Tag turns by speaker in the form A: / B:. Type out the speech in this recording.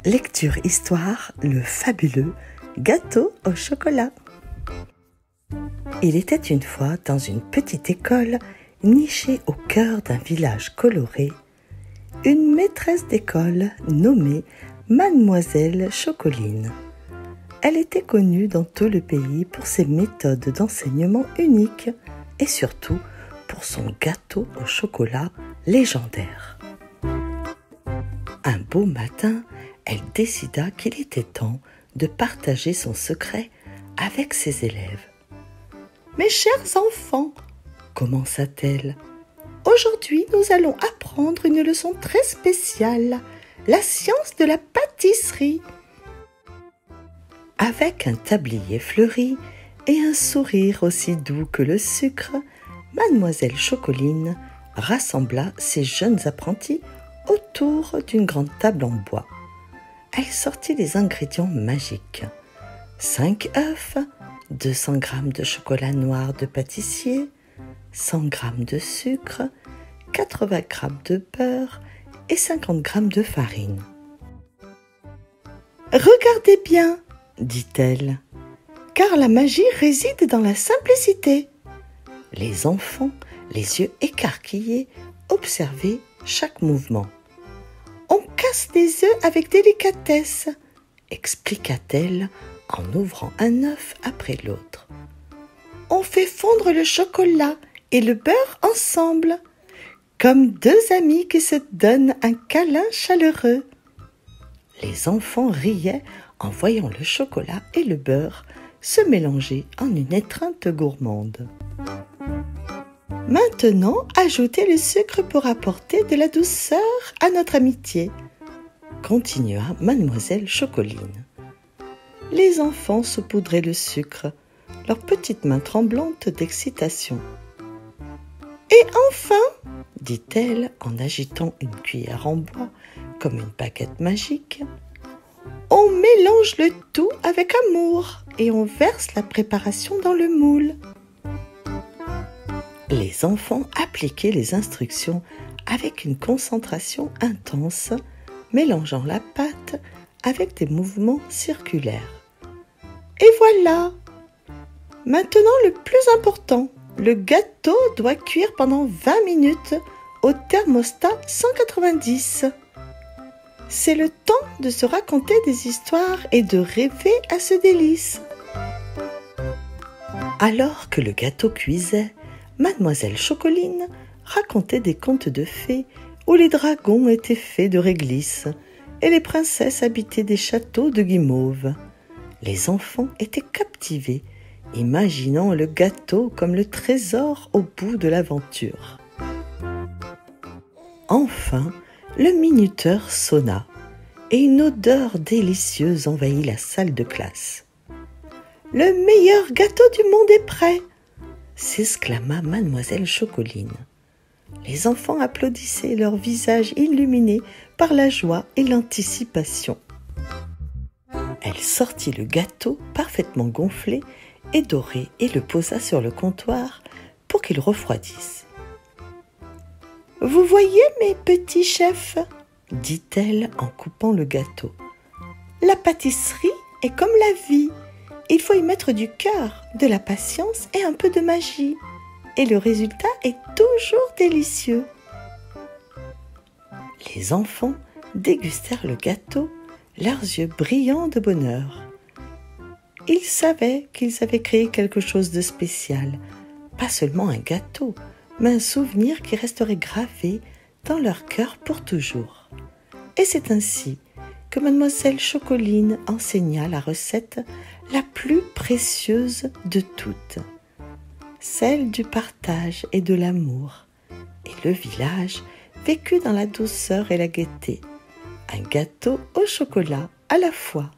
A: Lecture histoire, le fabuleux gâteau au chocolat. Il était une fois dans une petite école nichée au cœur d'un village coloré, une maîtresse d'école nommée Mademoiselle Chocoline. Elle était connue dans tout le pays pour ses méthodes d'enseignement uniques et surtout pour son gâteau au chocolat légendaire. Un beau matin, elle décida qu'il était temps de partager son secret avec ses élèves. « Mes chers enfants, commença-t-elle, aujourd'hui nous allons apprendre une leçon très spéciale, la science de la pâtisserie. » Avec un tablier fleuri et un sourire aussi doux que le sucre, Mademoiselle Chocoline rassembla ses jeunes apprentis autour d'une grande table en bois. Elle sortit les ingrédients magiques. 5 œufs, 200 g de chocolat noir de pâtissier, 100 g de sucre, 80 g de beurre et 50 g de farine. « Regardez bien, dit-elle, car la magie réside dans la simplicité. » Les enfants, les yeux écarquillés, observaient chaque mouvement. « On casse des œufs avec délicatesse, » expliqua-t-elle en ouvrant un œuf après l'autre. « On fait fondre le chocolat et le beurre ensemble, comme deux amis qui se donnent un câlin chaleureux. » Les enfants riaient en voyant le chocolat et le beurre se mélanger en une étreinte gourmande. « Maintenant, ajoutez le sucre pour apporter de la douceur à notre amitié, » continua Mademoiselle Chocoline. Les enfants saupoudraient le sucre, leurs petites mains tremblantes d'excitation. « Et enfin, dit-elle en agitant une cuillère en bois comme une baguette magique, on mélange le tout avec amour et on verse la préparation dans le moule. » Les enfants appliquaient les instructions avec une concentration intense, mélangeant la pâte avec des mouvements circulaires. Et voilà! Maintenant le plus important, le gâteau doit cuire pendant 20 minutes au thermostat 190. C'est le temps de se raconter des histoires et de rêver à ce délice. Alors que le gâteau cuisait, Mademoiselle Chocoline racontait des contes de fées où les dragons étaient faits de réglisse et les princesses habitaient des châteaux de guimauve. Les enfants étaient captivés, imaginant le gâteau comme le trésor au bout de l'aventure. Enfin, le minuteur sonna et une odeur délicieuse envahit la salle de classe. « Le meilleur gâteau du monde est prêt !» s'exclama Mademoiselle Chocoline. Les enfants applaudissaient, leurs visages illuminés par la joie et l'anticipation. Elle sortit le gâteau parfaitement gonflé et doré et le posa sur le comptoir pour qu'il refroidisse. « Vous voyez mes petits chefs ?» dit-elle en coupant le gâteau. « La pâtisserie est comme la vie. Il faut y mettre du cœur, de la patience et un peu de magie. Et le résultat est toujours délicieux. » Les enfants dégustèrent le gâteau, leurs yeux brillants de bonheur. Ils savaient qu'ils avaient créé quelque chose de spécial, pas seulement un gâteau, mais un souvenir qui resterait gravé dans leur cœur pour toujours. Et c'est ainsi que Mademoiselle Chocoline enseigna la recette la plus précieuse de toutes, celle du partage et de l'amour. Et le village vécut dans la douceur et la gaieté, un gâteau au chocolat à la fois.